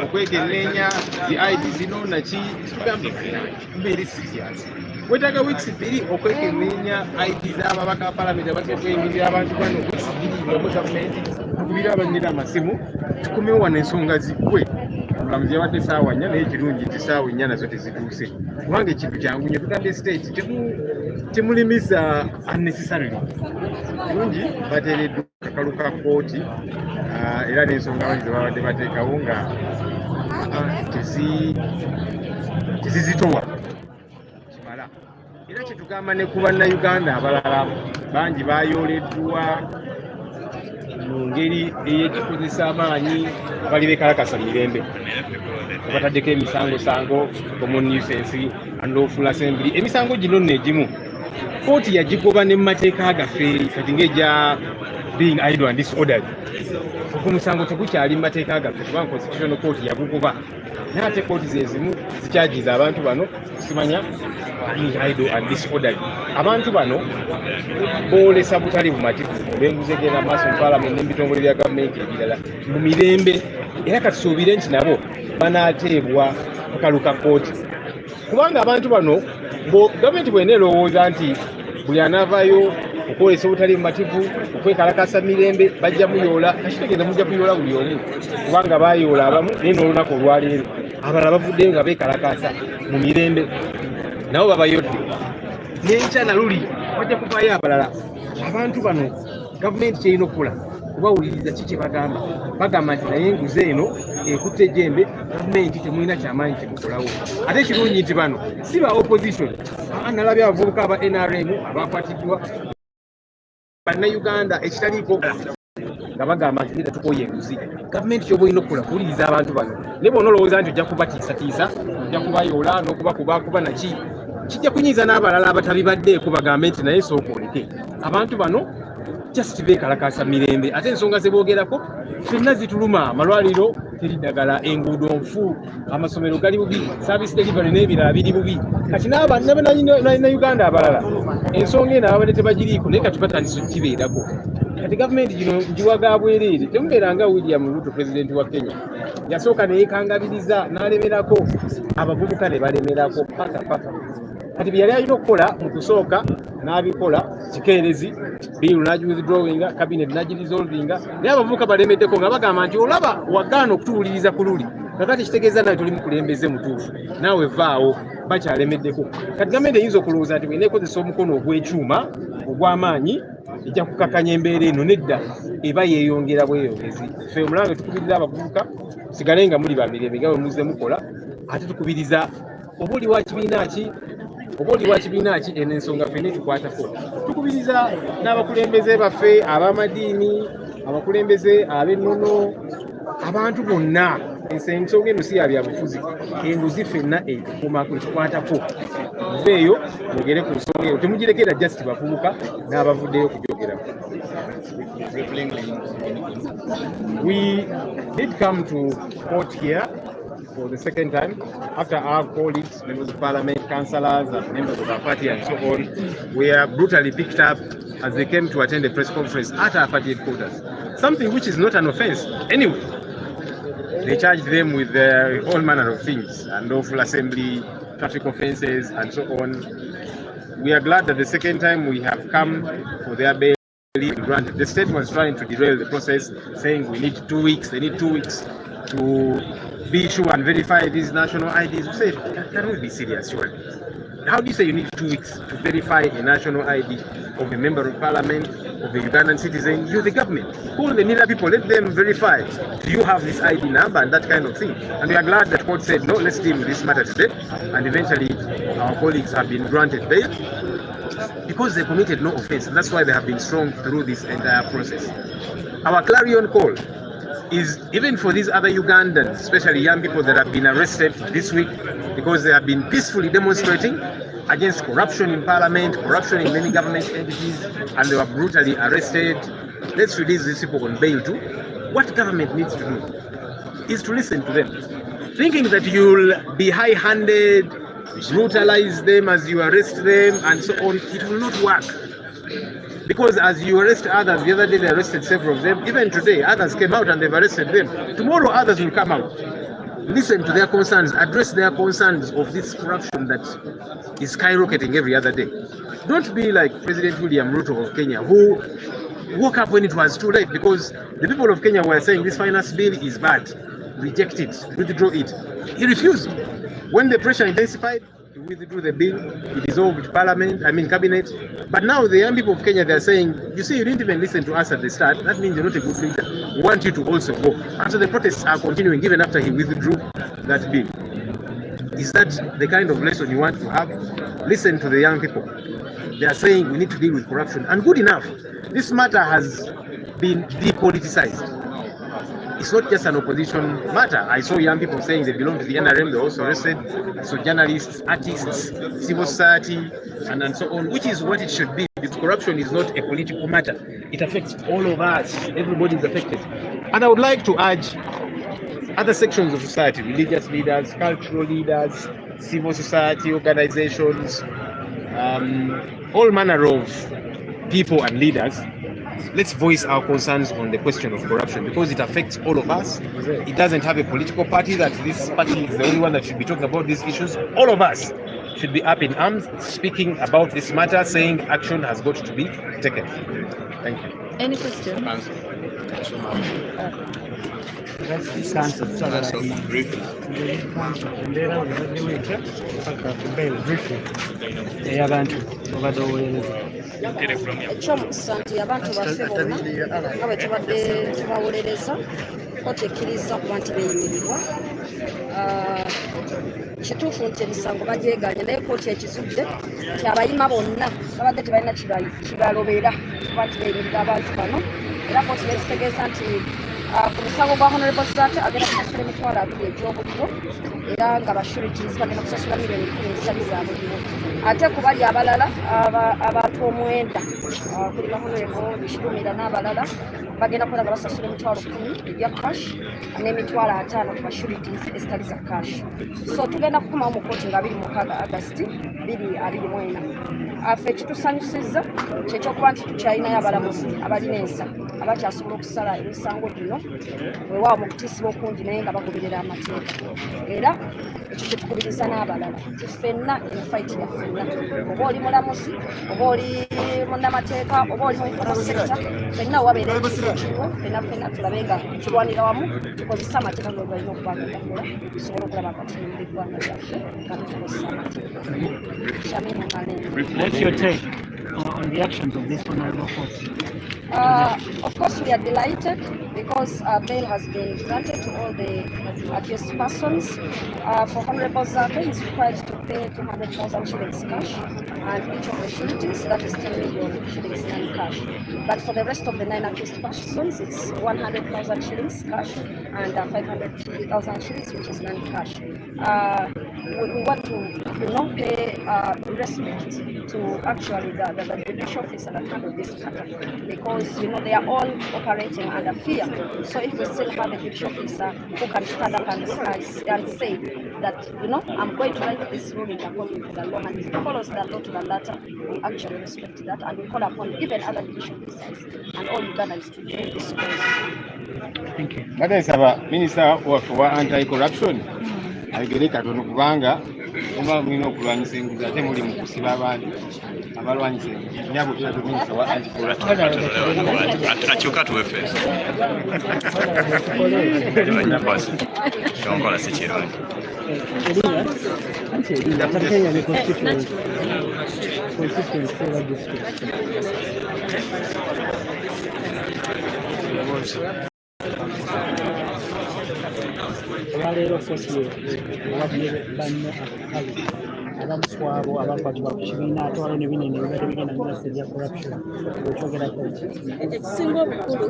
okwekenneenya zi ID zino naki tugamba mbeera serious. Wetaaga weeks 2 okwekenneenya ID z'ababaka palamenti abateekweyimirira abantu bano weeks 2 nga gavumenti tukubira abanyira amasimu tukomewo wano ensonga ziggwe. Mulamuzi yabadde ssaawa 4 naye kirungi nti ssaawa 4 nazo tezituuse kubanga ekintu kyangu nye tugambye state temulimisa unnecessarily. Kirungi bateereddwa kakalu ka kkooti era n'ensonga abangi ze babadde bateekawo nga tezizitowa kimala. Era kyetugamba ne ku bannayuganda abalala bangi bayooleddwa mu ngeri ey'ekikozesa amaanyi bali bekalakasa mirembe bataddeko emisango common nuisance unlawful assembly. Emisango gino negimu kooti yagigoba ne mu mateeka gaffe kati ng'eja being idle and disorderly. Ku musango tegukyali mu mateeka gaffe kubanga constitutional court yagugoba naye ate kooti zezimu zikyagiza abantu bano simanya idle and disorderly. Abantu bano boolesa butali bumativu benguze genda maaso mu parliament n'ebitongole bya gavumenti ebirala mu mirembe era katusuubire nti nabo banaateebwa kakalu ka kooti kubanga abantu bano gavumenti bw'eneerowooza nti buli anaavaayo okwolesa obutali bumativu okwekalakasa mirembe bajja muyoola kakitegeza mujja kuyoola buli omu kubanga baayoola abamu naye n'olunaku olwaleero abalala bavuddeyo nga beekalakasa mu mirembe nabo babayodde n'enkya na luli bajja kuvaayo abalala. Abantu bano gavumenti kyerina okukola kubawuliriza ki kye bagamba nti naye enguzi eno ekutte ejjembe gavumenti temulina kyamaanyi kyemukolawo. Ate ekirungi nti bano si ba opposition nalabye abavubuka aba NRM abakwatiddwa bannayuganda ekitaliiko nga bagamba nti leta tukoye enguzi. Gavumenti kyoba olina okukola kuwuliriza abantu bano naye bona olowooza nti ojja kubatiisatiisa ojja kubayoola n'okubakuba naki kijja kunyiiza n'abalala abatabibaddeeko bagambe nti naye sooka oleke. Abantu bano just beekalakasa mirembe ate ensonga ze boogerako ffenna zituluma. Amalwaliro teri ddagala, enguudo nfu, amasomero gali bubi, service delivery n'ebirala biri bubi. Kati n'Uganda abalala ensonga eno ababadde tebagiriiko naye kati batandise okukibeerako. Kati gavumenti gino ngiwaga bwereere temubeera nga William Ruto pulezidenti wa Kenya yasooka neyeekangabiriza n'alemerako abavubuka ne balemerako paka. Kati bye yali alina okukola mu kusooka n'abikola kikeerezi biiru n'agiwithdrawinga cabinet n'agiresolvinga naye abavubuka balemeddeko nga bagamba nti olaba wagaana okutuwuliriza ku luli kakati kitegeeza nawe tuli mukulembeze mutuufu naawe vaawo bakyalemeddeko. Kati gavumenti eyinza okulowooza nti bwena ekozesa omukono ogw'ekyuma ogw'amaanyi ejja kukakanya embeera eno. Nedda eba yeeyongera bweyongezi. Ffe omulange tukubiriza abavubuka sigale nga muli bamirembe nga bwe muzze mukola ate tukubiriza oba oli wa kibiina ki eno ensonga ffenna tukwatako. Tukubiriza n'abakulembeze baffe ab'amadiini abakulembeze ab'ennono abantu bonna ensonga eno si ya byabufuzi enguzi ffenna etukwatako. Muveeyo mwogere ku nsonga eyo temugirekera just bavubuka n'abavuddeyo okugyogerako. We did come to court here for the second time after our colleagues, members of parliament, councillors and members of our party and so on were brutally picked up as they came to attend a press conference at our party headquarters. Something which is not an offence anyway. They charged them with all manner of things, unlawful assembly, traffic offences and so on. We are glad that the second time we have come for their bail granted. The state was trying to derail the process, saying we need 2 weeks, they need 2 weeks to be sure and verify these national IDs. We said, can we be serious, surely? How do you say you need 2 weeks to verify a national ID of a member of parliament, of a Ugandan citizen? You're the government. Call the NIDA people, let them verify. Do you have this ID number and that kind of thing? And we are glad that court said, no, let's deal with this matter today. And eventually, our colleagues have been granted bail because they committed no offense. And that's why they have been strong through this entire process. Our clarion call is even for these other Ugandans, especially young people that have been arrested this week because they have been peacefully demonstrating against corruption in parliament, corruption in many government entities, and they were brutally arrested. Let's release these people on bail too. What government needs to do is to listen to them. Thinking that you'll be high-handed, brutalize them as you arrest them and so on, it will not work. Because as you arrest others, the other day they arrested several of them, even today others came out and they've arrested them. Tomorrow others will come out. listen to their concerns, address their concerns of this corruption that is skyrocketing every other day. Don't be like President William Ruto of Kenya, who woke up when it was too late, because the people of Kenya were saying this finance bill is bad, reject it, withdraw it. He refused. When the pressure intensified, he withdrew the bill, he dissolved cabinet. But now the young people of Kenya, they're saying, you see, you didn't even listen to us at the start. That means you're not a good leader. We want you to also go. And so the protests are continuing even after he withdrew that bill. Is that the kind of lesson you want to have? Listen to the young people. They are saying we need to deal with corruption. And good enough. This matter has been depoliticized. It's not just an opposition matter. I saw young people saying they belong to the NRM, they also arrested. I saw journalists, artists, civil society, and so on, which is what it should be. Because corruption is not a political matter. It affects all of us. Everybody is affected. And I would like to urge other sections of society, religious leaders, cultural leaders, civil society organizations, all manner of people and leaders. Let's voice our concerns on the question of corruption, because it affects all of us. It doesn't have a political party that this party is the only one that should be talking about these issues. All of us should be up in arms speaking about this matter, saying action has got to be taken. Thank you. Any question? Ekyomukusa nti abantu baffe bonna nga bwe tubadde tubawolereza kkooti ekkiriza okuba nti beeyimirirwa. Kituufu nti emisango bagyegaanye, naye kkooti ekizudde nti abayima bonna babadde tebalina kibalobera kuba nti beeyimirira abantu bano, era kkooti nezitegeeza nti ku musango gwa Honorable Zaake agenda kusasula emitwalo 2 egy'obuliro, era nga bashurities bagenda kusasula miliyoni 10 ezitali za buliro. Ate ku bali abalala abantu omwenda kuli ba Honorable Bishirumira n'abalala bagenda kuba nga basasula emitwalo 10 ebya cash n'emitwalo 5 ku bashurities ezitali za cash. So tugenda kukomawo mu kkooti nga 26 August 2024. Ffe kitusanyusizza kyekyokuba nti tukyalinayo abalamuzi abalina ensa abakyasobola okusala emisango gino weewaawo mu kutiisibwa okungi naye nga bagoberera amateeka. Era ekyo kyetukubiriza n'abalala nti ffenna enfaiti ya ffenna, oba oli mulamuzi, oba oli munnamateeka, oba oli mu informal sector, ffenna wabeera ekintu kimu, ffenna tulabe nga tulwanira wamu tukozesa amateeka nga galina okuba nga gakola, tusobole okulaba akatinda eggwanga lyaffe nga tukozesa amateeka. What's your take on the actions of this honorable court? Of course, we are delighted because bail has been granted to all the accused persons. For Honorable Zaake, he is required to pay 200,000 shillings cash, and each of the sureties, that is 10 million shillings in cash. But for the rest of the 9 accused persons, it's 100,000 shillings cash and 500,000 shillings, which is non-cash. We want to, pay respect to actually the judicial officer that handled this matter, because they are all operating under fear. So if we still have a judicial officer who can stand up and say that I'm going to write this ruling according to the law, and if it follows the law to the letter, we actually respect that, and we call upon even other judicial officers and all Ugandans to join this cause. Thank you. Madam Minister wa anti-corruption ayogere katono kubanga oba mulina okulwanyisa enguzi ate muli mu kusiba abantu abalwanyisa enguzi nyabo kyatu Minister wa anti-corruption tunakyuka tuwefe kyonkola si kirungi Olwaleero kkooti ewadde banno akakalu abamuswabo abakwatibwa ku kibiina ate waliwo ne binene ebibadde bigenda mu maaso ebya corruption ekyogerako ekisinga obukulu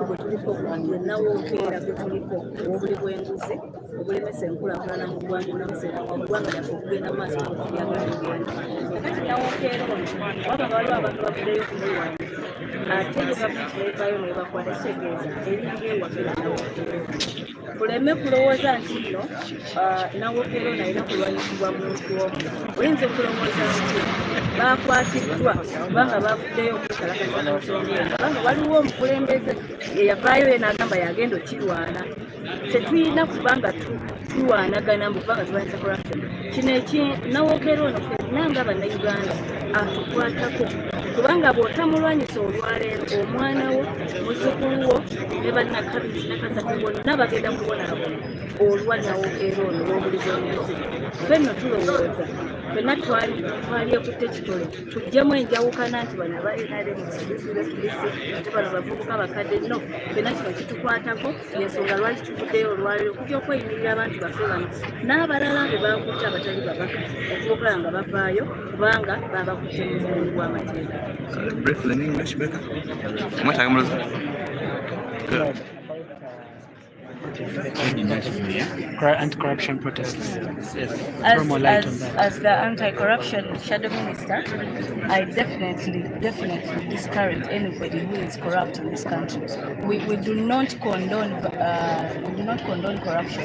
bwe tuliko yennawokeera gwe tuliko obuli bw'enguzi obulemesa enkulaakulana mu ggwanga lyaffe okugenda mu maaso okubyagalaigenda kakati nawokeera ono waba waliwo abantu bavuddeyo kumulwanyisa ate ye gavumenti neevaayo nebakwata kitegeeza eringeewakera nawokeera kuleme kulowooza nti nno nawokeera ono alina kulwanyisibwa muntu omu oyinza okulowooza nti bakwatiddwa kubanga bavuddeyo okukalakasa n'okyongera kubanga waliwo omukulembeze yeyavaayo ye n'agamba yagenda okirwana tetulina kubanga tuwanagana mu kubanga tulwanyisa corruption. Kino ekinawookera ono ffenna nga bannayuganda atukwatako kubanga bw'otamulwanyisa olwaleero omwana wo muzzukulu wo ne bannakabiri nakasatu bonna bagenda kubonako olwa nawookera ono w'obuli bw'enguzi. Ffenno tulowooza ffenna twali ekutte ekitole tuggyemu enjawukana nti bano abalinale mu ate bano bavubuka bakadde no ffenna kino kitukwatako ensonga lwaki tuvuddeyo olwaleero okujja okweyimirira abantu baffe bano n'abalala be bakutte abatali babaka okuba nga bavaayo kubanga babakutte mu mulimu gw'amateeka. Briefly in English, Becca. Anti-corruption protests. Yes. Throw more light on that. As the anti-corruption shadow minister, I definitely discourage anybody who is corrupt in this country. We do not condone corruption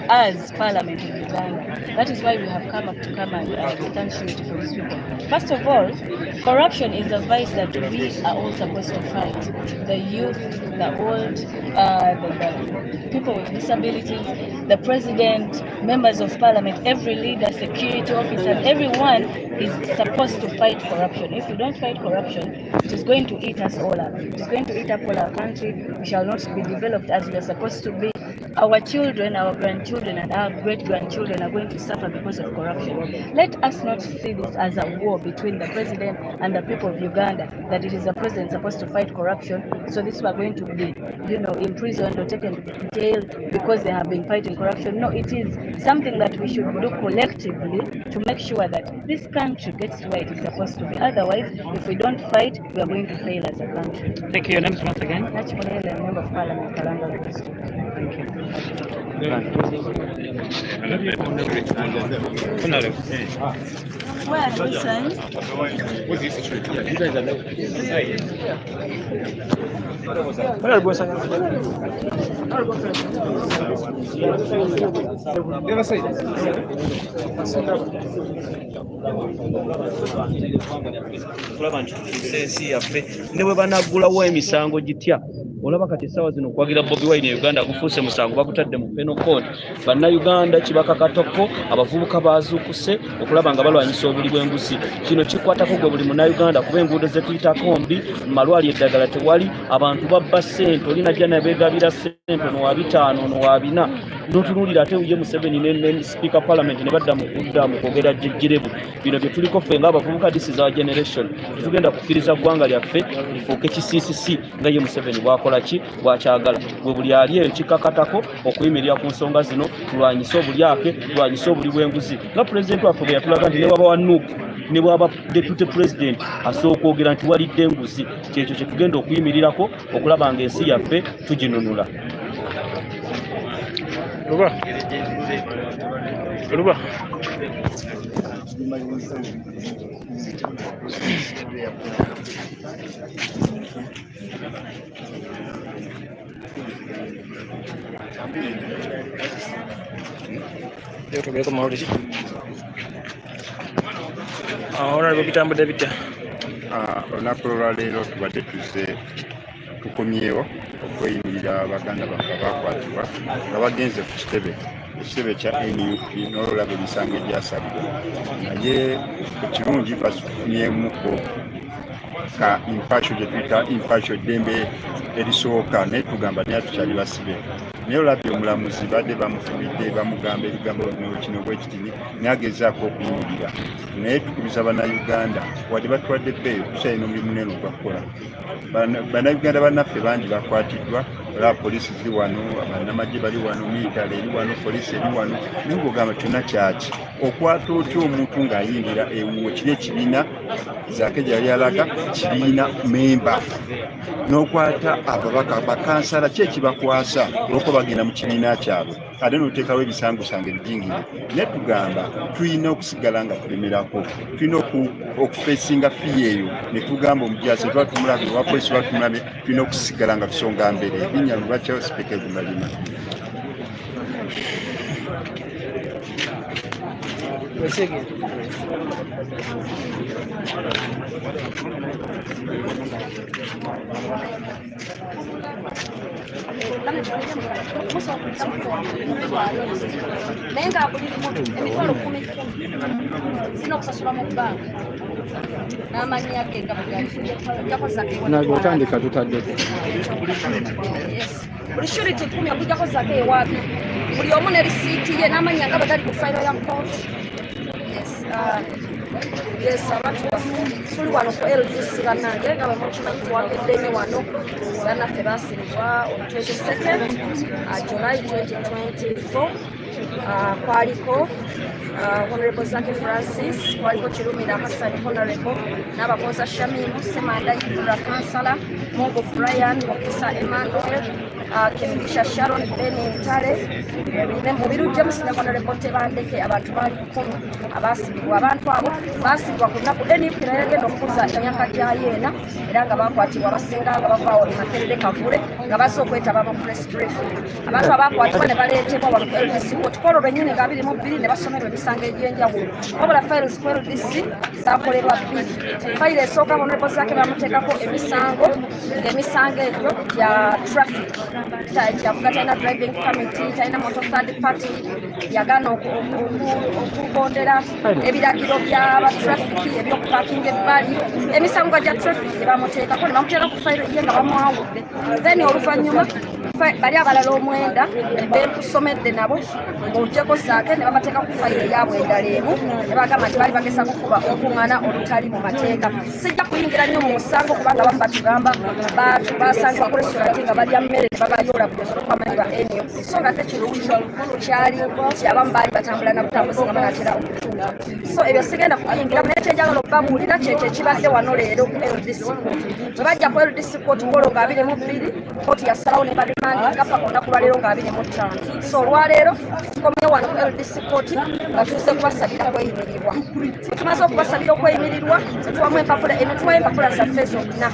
as Parliament in Uganda. That is why we have come and substantiate for these people. First of all, corruption is a vice that we are all supposed to fight. The youth, the old, the people with disabilities, the president, members of parliament, every leader, security officer, everyone is supposed to fight corruption. If we don't fight corruption, it is going to eat us all up. It is going to eat up all our country. We shall not be developed as we are supposed to be. Our children, our grandchildren, and our great-grandchildren are going to suffer because of corruption. Let us not see this as a war between the president and the people of Uganda, that it is the president supposed to fight corruption, so this we are going to be, imprisoned or taken to jail because they have been fighting corruption. No, it is something that we should do collectively to make sure that this country gets to where it is supposed to be. Otherwise, if we don't fight, we are going to fail as a country. Thank you. Your name once again? Nachimolele, Member of Parliament, Kalanga District. Thank you. Where are you saying? Tulaba nti tukiise ensi yaffe ne bwe banaggulawo emisango gitya olaba kati essaawa zino okwagira Bobi Wine Uganda agufuuse musango bagutadde mu penal code. Bannayuganda kibaka katoko abavubuka bazuukuse okulaba nga balwanyisa obuli bw'enguzi. Kino kikwatako gwe buli munnayuganda kuba enguudo ze tuyitako mbi, mu malwali eddagala tewali, abantu babba ssente, olinajja nabeegabira ssente ono wa 5 ono wa 4 n'otunuulira ate ye Museveni ne Speaker Parliament ne badda mu kudda mu kwogera jjejjerebu. Bino bye tuliko ffe ng'abavubuka, this is our generation. Tugenda kukkiriza ggwanga lyaffe lifuuke kisiisisi nga ye Museveni bw'akola bwakyagala. Gwe buli ali ekikakatako okuyimirira ku nsonga zino, tulwanyise obulyake, tulwanyise obuli bw'enguzi. Nga pulezidenti waffe bwe yatulaga nti ne bwaba wa Nuupu ne bwaba deputy president asooka okwogera nti walidde enguzi, kyekyo kye tugenda okuyimirirako okulaba nga ensi yaffe tuginunula. Luba. Olunaku olwaleero tubadde tukomyewo okweyimirira abaganda baffe abakwatibwa nga bagenze ku ekitebe kya NUP n'olulaba emisango egyasalibwa, naye ekirungi basukumyemuko ka impasho gye tuyita impasho ddembe erisooka, naye tugamba naye tukyali basibe. Naye olabye omulamuzi badde bamufubidde bamugamba ebigambo kino bwekitini nagezaako okuyimirira, naye tukubiza bannayuganda wadde batwadde bbeeyo tukyalina omulimu munene ogwakukola. Bannayuganda bannaffe bangi bakwatiddwa, olaba poliisi ziri wano, bannamagye bali wano, militale eri wano, poliisi eri wano, naye ng'ogamba kyonna kyaki okwata otya omuntu ng'ayingira ewuwo kiri ekibiina zaake gyali alaga kibiina memba n'okwata ababaka bakansala ki ekibakwasa olwokuba bagenda mu kibiina kyabwe ate n'oteekawo ebisangusanga ebijingire. Naye tugamba tulina okusigala nga tulemerako, tulina okufeesinga fiye eyo ne tugamba omujaasi twatumulabe owa polisi twatumulabe, tulina okusigala nga tusonga mbere. Ebinnya lwakyawo sipeeka ebimalima. Venga, emitwalo 10 sino kusasula mu banka n'amannya ge nagotandika tutaddeko buli surity 10 okujjako zake ewaabi buli omu ne risiiti ye n'amannya nga bagali ku fayiro ya kooti. Yes, abantu tuli wano ku LDC bannange nga bamukimanyi twageddene wano bannaffe baasibibwa on 22nd July 2024. Kwaliko Honorable Zaki Francis, kwaliko Kirumira Hassan Honorable, n'abakoza Shamimu Semanda Ibura Kansala, Mongo Brian, Mokisa Emmanuel, Kemigisha Sharon Beni Ntale, Mubiru James ne Honorable Tebandeke, abantu bali 10 abasibibwa. Abantu abo baasibibwa ku nnaku NUP yagenda okukuza emyaka gya yeena era nga bakwatibwa abasinga nga bavaawo Makerere Kavule nga baze okwetaba mu press briefing. Abantu abakwatibwa ne baleetebwa wano ku LDC kolo lwennyini nga 22 ne basomerwa emisango egy'enjawulo wabula files ku LDC zaakolerwa bbiri. Fayiro esooka Honorable Zaki bamuteekako emisango ng'emisango egyo gya traffic kyavuga talina driving committee talina motor third party yagaana okugondera ebiragiro byaba traffic ebyokupakinga ebbali emisango gya traffic gye bamuteekako ne bamuteeka ku fayiro ye nga bamwawudde then oluvannyuma bali abalala omwenda bekusomedde nabo ng'ogyeko Zaake ne babateeka ku fayiro eyaabwe endala emu ne bagamba nti bali bagesa kukuba okuŋŋaana olutali mu mateeka. Sijja kuyingira nnyo mu musango kubanga abamu batugamba basangibwa ku restaurant nga balya mmere ne babayoola buli olw'okubamanyi ba NUP so nga tekirungi kyali nti abamu baali batambula na butambuzi nga banatera okutuuka. So ebyo sigenda kuyingiramu naye kyenjagala okubabuulira kyekyo ekibadde wano leero ku LDC bwe bajja ku LDC kooti golo nga 22 kooti yasalawo ne bademandinga paka olunaku lwa leero nga 25. So olwaleero tukomye wano ku LDC kooti nga tuze kubasabira okweyimirirwa. Tumaze okubasabira okweyimirirwa tuwamu emitwayo empapula zaffe zonna.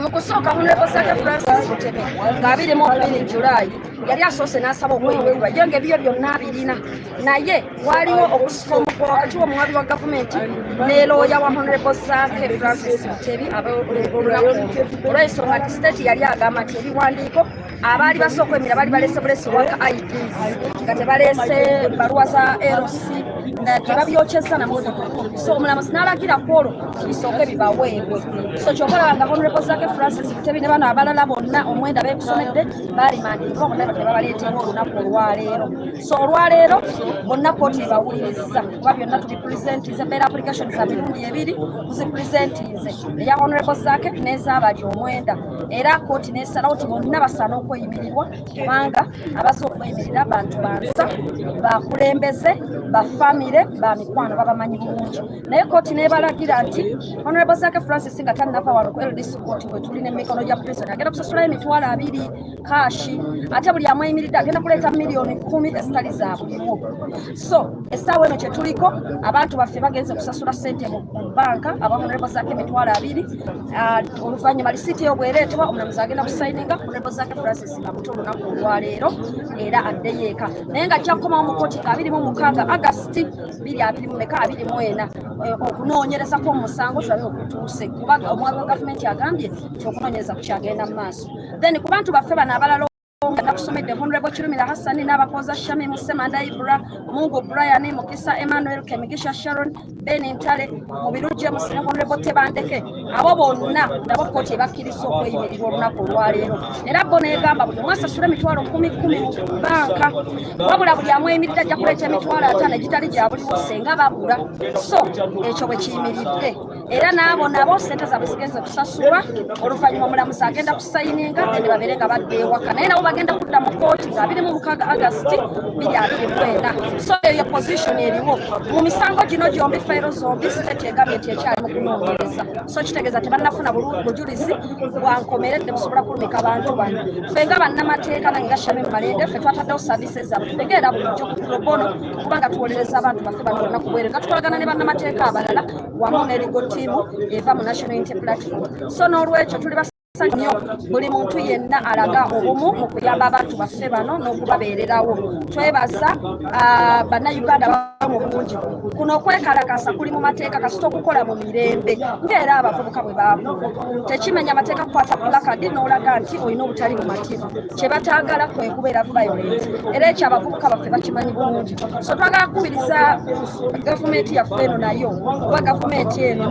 Mu kusooka Honorable Zaki Francis Mutebe nga 22 July yali asoose n'asaba okweyimirirwa ye ng'ebyo byonna abirina naye waliwo okusika omukuba wakati w'omuwabi wa gavumenti ne looya wa Honorable Zaki Francis Mutebi olunaku olw'ensonga nti state yali agamba nti ebiwandiiko abaali basooka okwemira baali baleese bulesi waka IDs nga tebaleese baluwa za LC tebabyokyeza namuzigo. So omulamuzi n'alagira kwolwo bisooke bibaweebwe. So kyokala nga Honorable Zaki Francis Mutebi ne bano abalala bonna omwenda beekusomedde baalimandingibwa bonna tebabaleetebwa olunaku olwaleero. So olwaleero bonna kooti ebawulirizza kuba byonna tubipulizentinze beera application za mirundi ebiri tuzipulizentinze eya Honorable Zaki n'ezaabali omwenda era kooti n'esalawo ti bonna basaana okweyimirirwa kubanga abaza okweyimirira bantu bansa bakulembeze bafamire bamikwano babamanyi bulungi naye kooti n'ebalagira nti Honorable Zaki Francis nga tannava wano ku LDC kooti bwe tulina emikono gya prison agenda kusasulayo emitwalo 2 kashi ate buli amweyimiridde agenda kuleeta miliyoni 10 ezitali za buliwo. So essaawa eno kye tuliko abantu baffe bagenze kusasula ssente mu banka aba Honorable Zaki emitwalo 2 oluvannyuma lisiiti eyo bwereetebwa omulamuzi agenda kusayininga Honorable Zaki Francis nga muto olunaku olwaleero era addeyo eka naye nga kyakomawo mu kooti ka 26 August 2024 okunoonyereza kw'omusango tulabe okutuuse kubanga omuwabi wa gavumenti agambye nti okunoonyereza kukyagenda mu maaso. Then ku bantu baffe bano abalala nakusomedde Honorable Kirumira Hassan n'abakoza Shamimu Semanda Ibura Mungu Brian Mokisa Emmanuel Kemigisha Sharon Beni Ntale Mubiru James ne Honorable Tebandeke abo bonna nabo kooti ebakkiriza okweyimirirwa olunaku olwaleero era bo negamba buli omwe asasula emitwalo 10 mu banka wabula buli amweyimiridde ajja kuleeta emitwalo 5 egitali gya buliwo senga babula. So ekyo bwe kiyimiridde era n'abo nabo ssente zaabwe zigenze kusasulwa oluvannyuma omulamuzi agenda kusayininga ne babeere nga badde ewaka naye nabo bagenda kudda mu kooti nga 26 August 2024. So eyo position eriwo mu misango gino gyombi fayiro zombi state egambye nti ekyali mu kunoonyereza. So kitegeeza tebannafuna bujulizi bwankomeredde busobola kulumika bantu bano ffe nga bannamateeka nange nga Shamimu Malende ffe twataddewo services zaffe ffe ng'era bulijjo ku tulobono kubanga tuwolereza abantu baffe bano bonna ku bweru nga tukolagana ne bannamateeka abalala wamu ne legal team eva mu National Unity Platform. So n'olwekyo tuli nnyo buli muntu yenna alaga obumu mu kuyamba abantu baffe bano n'okubabeererawo. Twebaza bannayuganda mu bungi kuno okwekalakasa kuli mu mateeka kasita okukola mu mirembe ng'era abavubuka bwe baakuba tekimenya amateeka kukwata pulakadi n'olaga nti olina obutali bumativu. Kye bataagala kwe kubeera violent era ekyo abavubuka baffe bakimanyi bulungi. So twagala kukubiriza gavumenti yaffe eno nayo kuba gavumenti eno